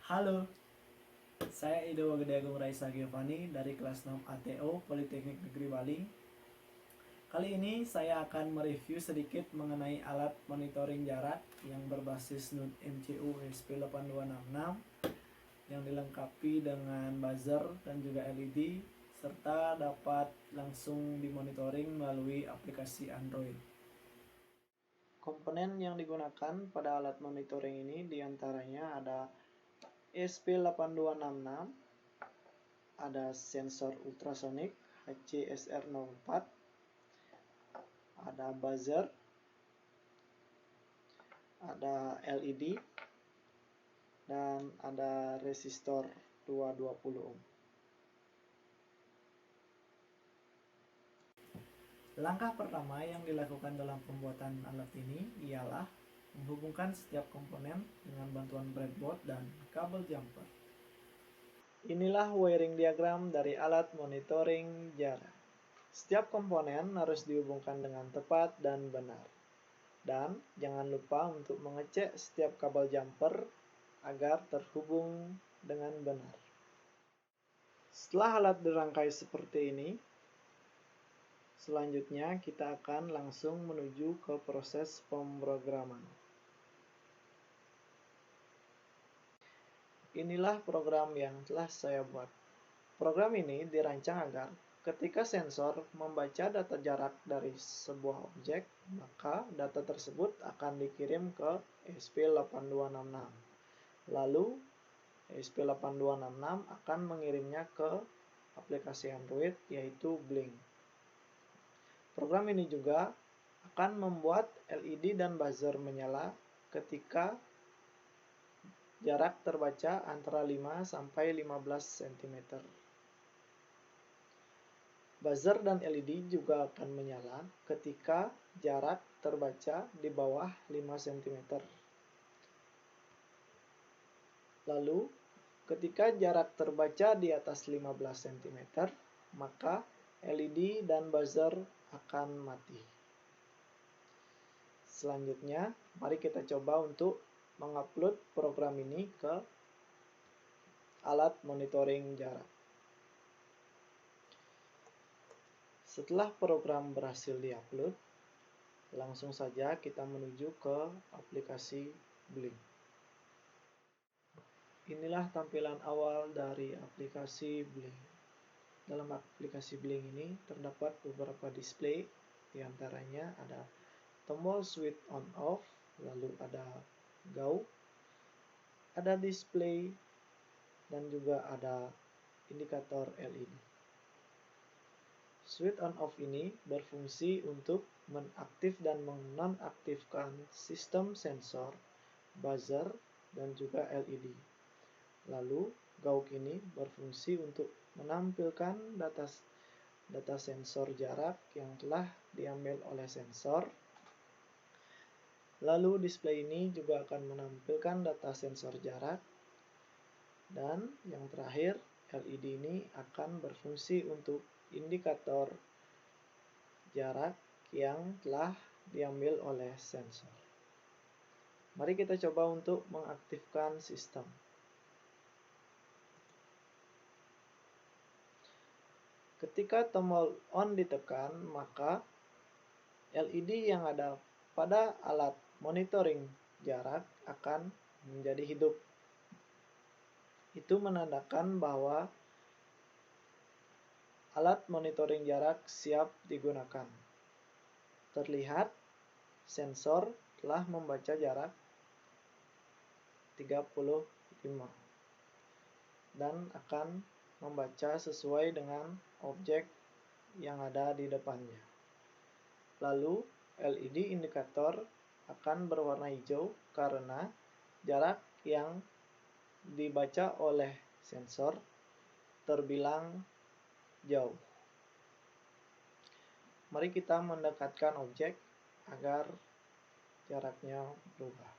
Halo, saya Ido Gede Agung Raisa Giovanni dari kelas 6 ATO Politeknik Negeri Bali. Kali ini saya akan mereview sedikit mengenai alat monitoring jarak yang berbasis NUD MCU ESP8266 yang dilengkapi dengan buzzer dan juga LED serta dapat langsung dimonitoring melalui aplikasi Android. Komponen yang digunakan pada alat monitoring ini diantaranya ada ESP8266, ada sensor ultrasonik HCSR04, ada buzzer, ada LED, dan ada resistor 220 ohm. Langkah pertama yang dilakukan dalam pembuatan alat ini ialah menghubungkan setiap komponen dengan bantuan breadboard dan kabel jumper. Inilah wiring diagram dari alat monitoring jarak. Setiap komponen harus dihubungkan dengan tepat dan benar. Dan jangan lupa untuk mengecek setiap kabel jumper agar terhubung dengan benar. Setelah alat dirangkai seperti ini, selanjutnya kita akan langsung menuju ke proses pemrograman. Inilah program yang telah saya buat. Program ini dirancang agar ketika sensor membaca data jarak dari sebuah objek, maka data tersebut akan dikirim ke ESP8266. Lalu, ESP8266 akan mengirimnya ke aplikasi Android yaitu Blink. Program ini juga akan membuat LED dan buzzer menyala ketika jarak terbaca antara 5 sampai 15 cm. Buzzer dan LED juga akan menyala ketika jarak terbaca di bawah 5 cm. Lalu, ketika jarak terbaca di atas 15 cm, maka LED dan buzzer akan mati. Selanjutnya, mari kita coba untuk mengupload program ini ke alat monitoring jarak. Setelah program berhasil diupload, langsung saja kita menuju ke aplikasi Blink. Inilah tampilan awal dari aplikasi Blink. Dalam aplikasi Blink ini terdapat beberapa display, diantaranya ada tombol switch on off, lalu ada go, ada display, dan juga ada indikator LED. Switch on off ini berfungsi untuk menaktif dan menonaktifkan sistem sensor, buzzer, dan juga LED. Lalu, GAUK ini berfungsi untuk menampilkan data sensor jarak yang telah diambil oleh sensor. Lalu, display ini juga akan menampilkan data sensor jarak. Dan yang terakhir, LED ini akan berfungsi untuk indikator jarak yang telah diambil oleh sensor. Mari kita coba untuk mengaktifkan sistem. Ketika tombol on ditekan, maka LED yang ada pada alat monitoring jarak akan menjadi hidup. Itu menandakan bahwa alat monitoring jarak siap digunakan. Terlihat sensor telah membaca jarak 35 dan akan membaca sesuai dengan objek yang ada di depannya. Lalu LED indikator akan berwarna hijau karena jarak yang dibaca oleh sensor terbilang jauh. Mari kita mendekatkan objek agar jaraknya berubah.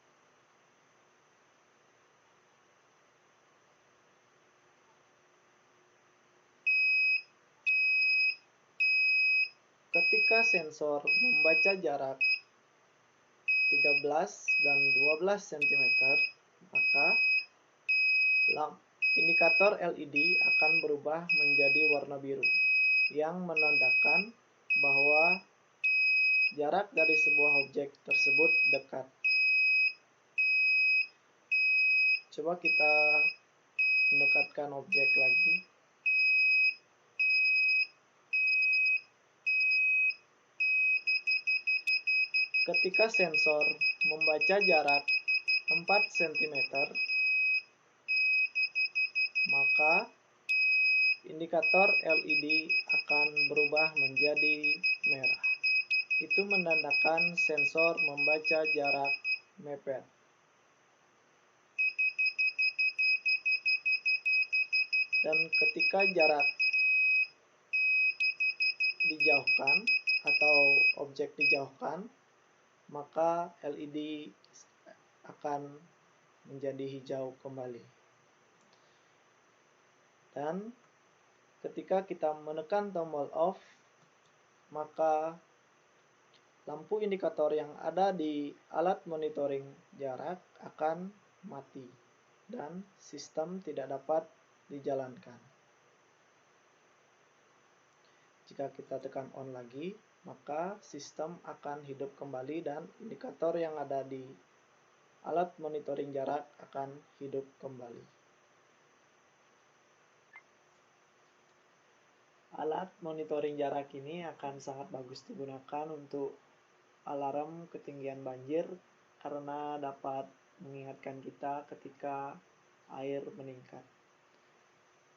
Ketika sensor membaca jarak 13 dan 12 cm, maka Indikator LED akan berubah menjadi warna biru, yang menandakan bahwa jarak dari sebuah objek tersebut dekat. Coba kita mendekatkan objek lagi. Ketika sensor membaca jarak 4 cm, maka indikator LED akan berubah menjadi merah. Itu menandakan sensor membaca jarak mepet. Dan ketika jarak dijauhkan atau objek dijauhkan, maka LED akan menjadi hijau kembali. Dan ketika kita menekan tombol off, maka lampu indikator yang ada di alat monitoring jarak akan mati dan sistem tidak dapat dijalankan. Jika kita tekan on lagi, maka sistem akan hidup kembali dan indikator yang ada di alat monitoring jarak akan hidup kembali. Alat monitoring jarak ini akan sangat bagus digunakan untuk alarm ketinggian banjir karena dapat mengingatkan kita ketika air meningkat.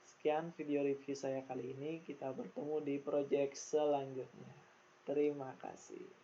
Sekian video review saya kali ini, kita bertemu di project selanjutnya. Terima kasih.